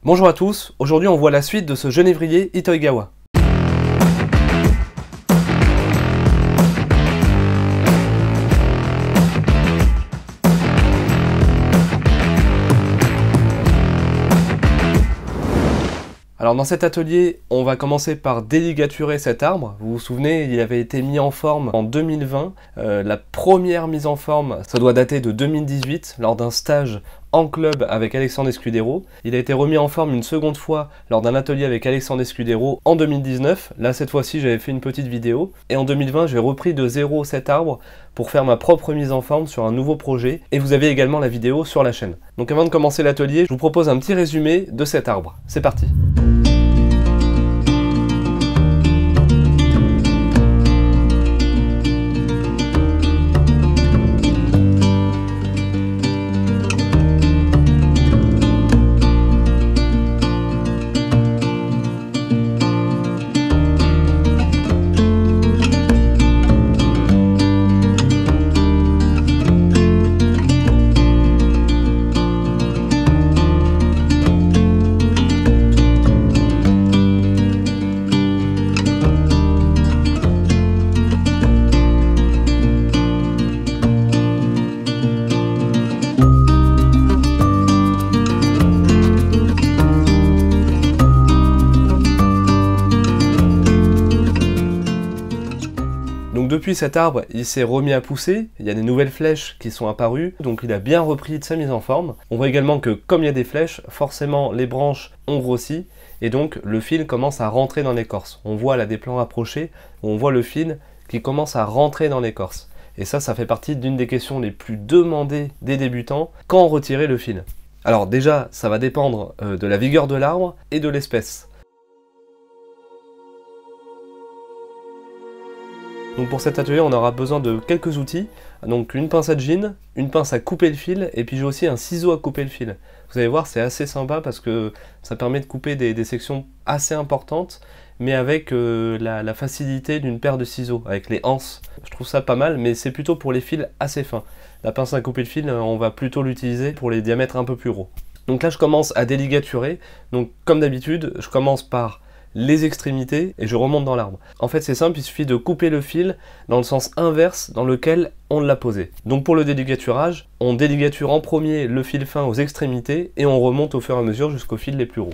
Bonjour à tous, aujourd'hui on voit la suite de ce genévrier Itoigawa. Alors dans cet atelier, on va commencer par déligaturer cet arbre. Vous vous souvenez, il avait été mis en forme en 2020. La première mise en forme, ça doit dater de 2018, lors d'un stage en club avec Alexandre Escudero. Il a été remis en forme une seconde fois lors d'un atelier avec Alexandre Escudero en 2019. Là, cette fois-ci, j'avais fait une petite vidéo. Et en 2020, j'ai repris de zéro cet arbre pour faire ma propre mise en forme sur un nouveau projet. Et vous avez également la vidéo sur la chaîne. Donc avant de commencer l'atelier, je vous propose un petit résumé de cet arbre. C'est parti! Donc depuis cet arbre, il s'est remis à pousser, il y a des nouvelles flèches qui sont apparues, donc il a bien repris de sa mise en forme. On voit également que comme il y a des flèches, forcément les branches ont grossi, et donc le fil commence à rentrer dans l'écorce. On voit là des plans rapprochés, où on voit le fil qui commence à rentrer dans l'écorce. Et ça fait partie d'une des questions les plus demandées des débutants, quand retirer le fil. Alors déjà, ça va dépendre de la vigueur de l'arbre et de l'espèce. Donc pour cet atelier, on aura besoin de quelques outils, donc une pince à jean, une pince à couper le fil, et puis j'ai aussi un ciseau à couper le fil. Vous allez voir, c'est assez sympa parce que ça permet de couper des sections assez importantes, mais avec la facilité d'une paire de ciseaux, avec les anses. Je trouve ça pas mal, mais c'est plutôt pour les fils assez fins. La pince à couper le fil, on va plutôt l'utiliser pour les diamètres un peu plus gros. Donc là, je commence à déligaturer. Donc comme d'habitude, je commence par les extrémités et je remonte dans l'arbre. En fait c'est simple, il suffit de couper le fil dans le sens inverse dans lequel on l'a posé. Donc pour le déligaturage, on déligature en premier le fil fin aux extrémités et on remonte au fur et à mesure jusqu'aux fils les plus gros.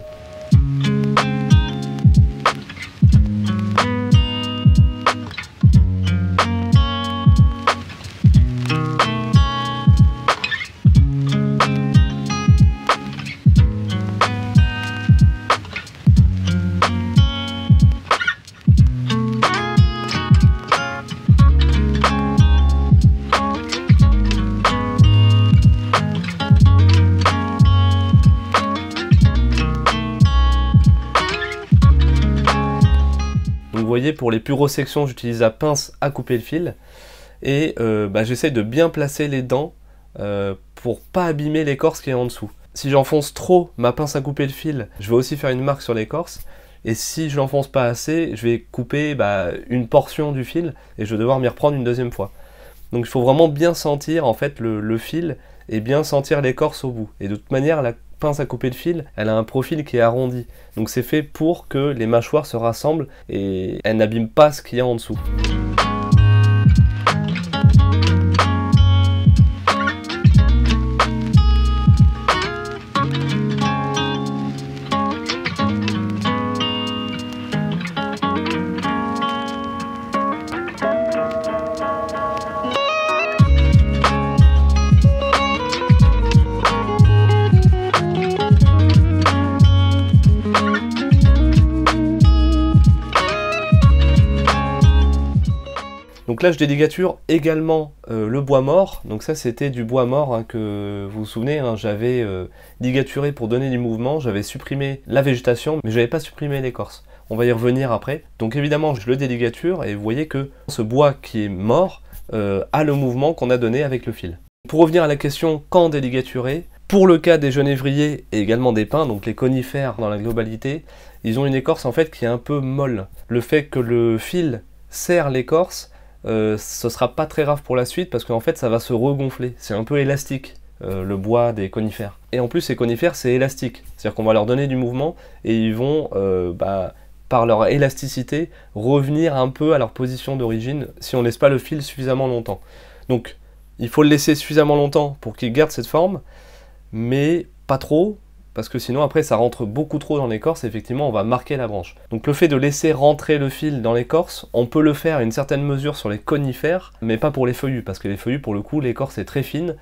Vous voyez, pour les plus grosses sections, j'utilise la pince à couper le fil et j'essaie de bien placer les dents pour pas abîmer l'écorce qui est en dessous. Si j'enfonce trop ma pince à couper le fil, je vais aussi faire une marque sur l'écorce, et si je l'enfonce pas assez, je vais couper une portion du fil et je vais devoir m'y reprendre une deuxième fois. Donc il faut vraiment bien sentir en fait le fil et bien sentir l'écorce au bout. Et de toute manière, la pince à couper le fil, elle a un profil qui est arrondi. Donc c'est fait pour que les mâchoires se rassemblent et elle n'abîme pas ce qu'il y a en dessous. Donc là je déligature également le bois mort, donc ça c'était du bois mort que vous vous souvenez, j'avais ligaturé pour donner du mouvement, j'avais supprimé la végétation mais j'avais pas supprimé l'écorce. On va y revenir après. Donc évidemment je le déligature et vous voyez que ce bois qui est mort a le mouvement qu'on a donné avec le fil. Pour revenir à la question quand déligaturer, pour le cas des genévriers et également des pins, donc les conifères dans la globalité, ils ont une écorce en fait qui est un peu molle. Le fait que le fil serre l'écorce, ce sera pas très grave pour la suite parce qu'en fait ça va se regonfler, c'est un peu élastique le bois des conifères. Et en plus, ces conifères, c'est élastique. C'est-à-dire qu'on va leur donner du mouvement et ils vont, par leur élasticité, revenir un peu à leur position d'origine si on ne laisse pas le fil suffisamment longtemps. Donc, il faut le laisser suffisamment longtemps pour qu'il garde cette forme, mais pas trop, parce que sinon après ça rentre beaucoup trop dans l'écorce et effectivement on va marquer la branche. Donc le fait de laisser rentrer le fil dans l'écorce, on peut le faire à une certaine mesure sur les conifères, mais pas pour les feuillus, parce que les feuillus pour le coup l'écorce est très fine,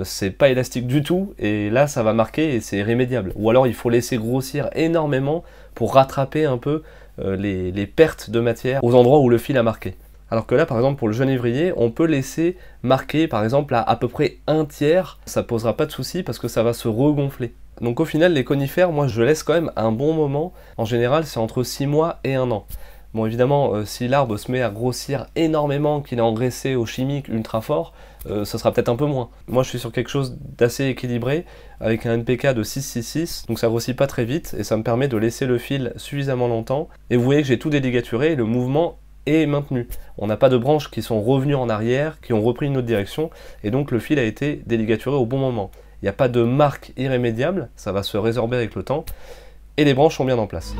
c'est pas élastique du tout, et là ça va marquer et c'est irrémédiable. Ou alors il faut laisser grossir énormément pour rattraper un peu les pertes de matière aux endroits où le fil a marqué. Alors que là, par exemple, pour le genévrier, on peut laisser marquer, par exemple, à peu près un tiers. Ça posera pas de souci parce que ça va se regonfler. Donc au final, les conifères, moi, je laisse quand même un bon moment. En général, c'est entre 6 mois et 1 an. Bon, évidemment, si l'arbre se met à grossir énormément, qu'il est engraissé au chimique ultra fort, ça sera peut-être un peu moins. Moi, je suis sur quelque chose d'assez équilibré, avec un NPK de 6,66, donc ça grossit pas très vite, et ça me permet de laisser le fil suffisamment longtemps. Et vous voyez que j'ai tout déligaturé, et le mouvement est maintenu. On n'a pas de branches qui sont revenues en arrière, qui ont repris une autre direction, et donc le fil a été déligaturé au bon moment. Il n'y a pas de marque irrémédiable, ça va se résorber avec le temps, et les branches sont bien en place.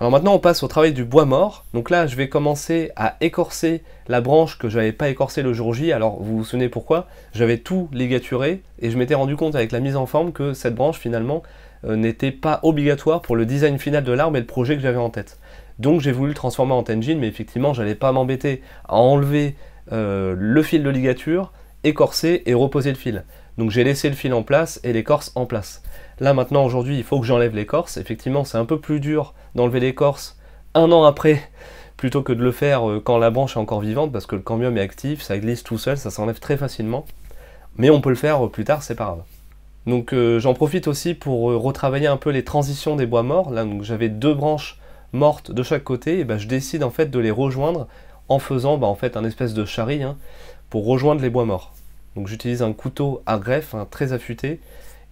Alors maintenant on passe au travail du bois mort. Donc là je vais commencer à écorcer la branche que je n'avais pas écorcée le jour J. Alors vous vous souvenez pourquoi? J'avais tout ligaturé et je m'étais rendu compte avec la mise en forme que cette branche finalement n'était pas obligatoire pour le design final de l'arbre et le projet que j'avais en tête. Donc j'ai voulu le transformer en Tenjin, mais effectivement j'allais pas m'embêter à enlever le fil de ligature, écorcer et reposer le fil. Donc j'ai laissé le fil en place et l'écorce en place. Là maintenant aujourd'hui il faut que j'enlève l'écorce. Effectivement c'est un peu plus dur d'enlever l'écorce un an après plutôt que de le faire quand la branche est encore vivante, parce que le cambium est actif, ça glisse tout seul, ça s'enlève très facilement. Mais on peut le faire plus tard, c'est pas grave. Donc j'en profite aussi pour retravailler un peu les transitions des bois morts. Là j'avais 2 branches mortes de chaque côté, et je décide en fait de les rejoindre en faisant en fait un espèce de charri pour rejoindre les bois morts. Donc j'utilise un couteau à greffe très affûté,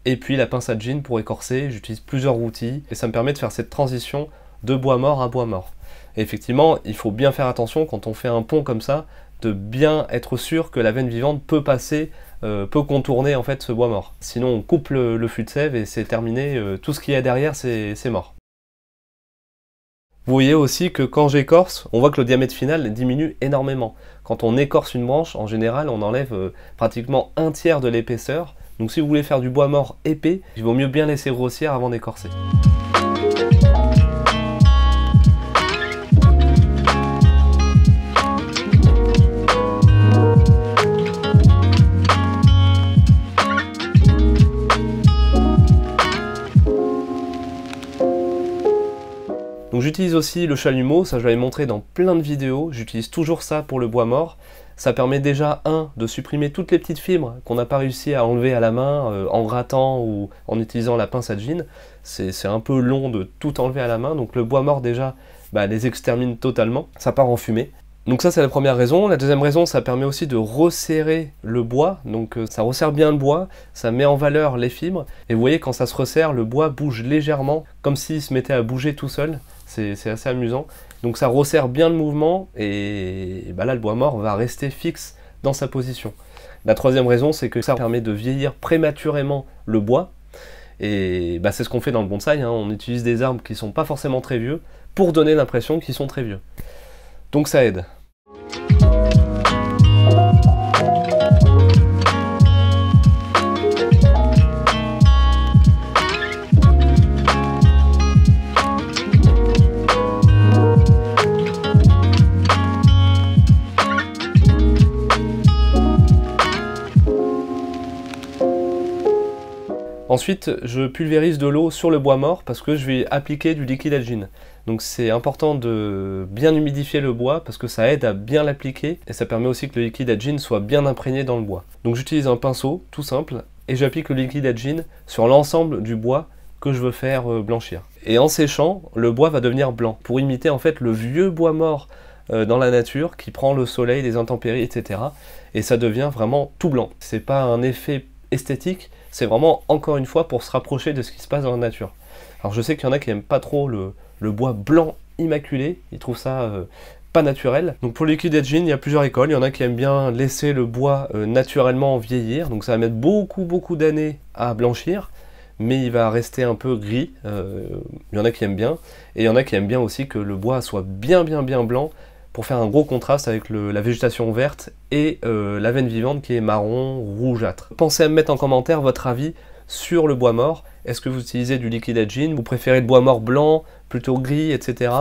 et puis la pince à jean pour écorcer. J'utilise plusieurs outils, et ça me permet de faire cette transition de bois mort à bois mort. Et effectivement, il faut bien faire attention quand on fait un pont comme ça, de bien être sûr que la veine vivante peut passer, peut contourner en fait ce bois mort. Sinon on coupe le fût de sève et c'est terminé, tout ce qu'il y a derrière c'est mort. Vous voyez aussi que quand j'écorce, on voit que le diamètre final diminue énormément. Quand on écorce une branche, en général, on enlève pratiquement un tiers de l'épaisseur. Donc si vous voulez faire du bois mort épais, il vaut mieux bien laisser grossir avant d'écorcer. Donc j'utilise aussi le chalumeau, ça je l'avais montré dans plein de vidéos, j'utilise toujours ça pour le bois mort. Ça permet déjà, de supprimer toutes les petites fibres qu'on n'a pas réussi à enlever à la main, en grattant ou en utilisant la pince à jean. C'est un peu long de tout enlever à la main, donc le bois mort déjà les extermine totalement, ça part en fumée. Donc ça c'est la première raison. La deuxième raison, ça permet aussi de resserrer le bois, donc ça resserre bien le bois, ça met en valeur les fibres, et vous voyez quand ça se resserre, le bois bouge légèrement, comme s'il se mettait à bouger tout seul, c'est assez amusant. Donc ça resserre bien le mouvement, et là le bois mort va rester fixe dans sa position. La troisième raison, c'est que ça permet de vieillir prématurément le bois, et c'est ce qu'on fait dans le bonsaï, on utilise des arbres qui sont pas forcément très vieux, pour donner l'impression qu'ils sont très vieux. Donc ça aide. Ensuite, je pulvérise de l'eau sur le bois mort parce que je vais appliquer du liquide Adgin. Donc c'est important de bien humidifier le bois parce que ça aide à bien l'appliquer et ça permet aussi que le liquide Adgin soit bien imprégné dans le bois. Donc j'utilise un pinceau tout simple et j'applique le liquide Adgin sur l'ensemble du bois que je veux faire blanchir. Et en séchant, le bois va devenir blanc pour imiter en fait le vieux bois mort dans la nature qui prend le soleil, les intempéries, etc. Et ça devient vraiment tout blanc. C'est pas un effet esthétique, c'est vraiment encore une fois pour se rapprocher de ce qui se passe dans la nature. Alors je sais qu'il y en a qui n'aiment pas trop le bois blanc immaculé, ils trouvent ça pas naturel. Donc pour le liquide Adgin, il y a plusieurs écoles. Il y en a qui aiment bien laisser le bois naturellement vieillir, donc ça va mettre beaucoup d'années à blanchir, mais il va rester un peu gris. Il y en a qui aiment bien, et il y en a qui aiment bien aussi que le bois soit bien blanc pour faire un gros contraste avec la végétation verte et la veine vivante qui est marron rougeâtre. Pensez à me mettre en commentaire votre avis sur le bois mort. Est-ce que vous utilisez du liquide Adgin? Vous préférez le bois mort blanc, plutôt gris, etc.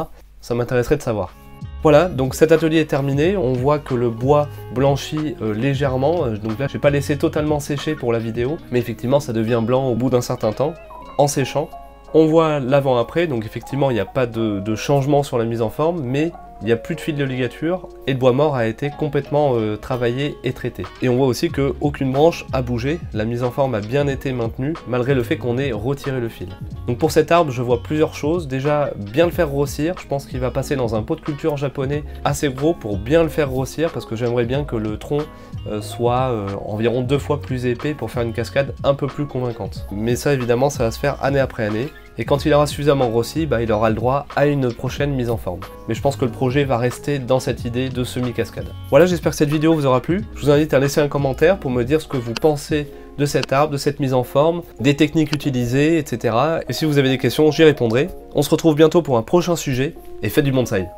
Ça m'intéresserait de savoir. Voilà, donc cet atelier est terminé. On voit que le bois blanchit légèrement. Donc là, je n'ai pas laissé totalement sécher pour la vidéo, mais effectivement, ça devient blanc au bout d'un certain temps, en séchant. On voit l'avant-après, donc effectivement, il n'y a pas de changement sur la mise en forme, mais il n'y a plus de fil de ligature et le bois mort a été complètement travaillé et traité. Et on voit aussi qu'aucune branche a bougé, la mise en forme a bien été maintenue malgré le fait qu'on ait retiré le fil. Donc pour cet arbre, je vois plusieurs choses. Déjà, bien le faire grossir, je pense qu'il va passer dans un pot de culture japonais assez gros pour bien le faire grossir parce que j'aimerais bien que le tronc soit environ 2 fois plus épais pour faire une cascade un peu plus convaincante. Mais ça évidemment, ça va se faire année après année. Et quand il aura suffisamment grossi, il aura le droit à une prochaine mise en forme. Mais je pense que le projet va rester dans cette idée de semi-cascade. Voilà, j'espère que cette vidéo vous aura plu. Je vous invite à laisser un commentaire pour me dire ce que vous pensez de cet arbre, de cette mise en forme, des techniques utilisées, etc. Et si vous avez des questions, j'y répondrai. On se retrouve bientôt pour un prochain sujet, et faites du bonsaï!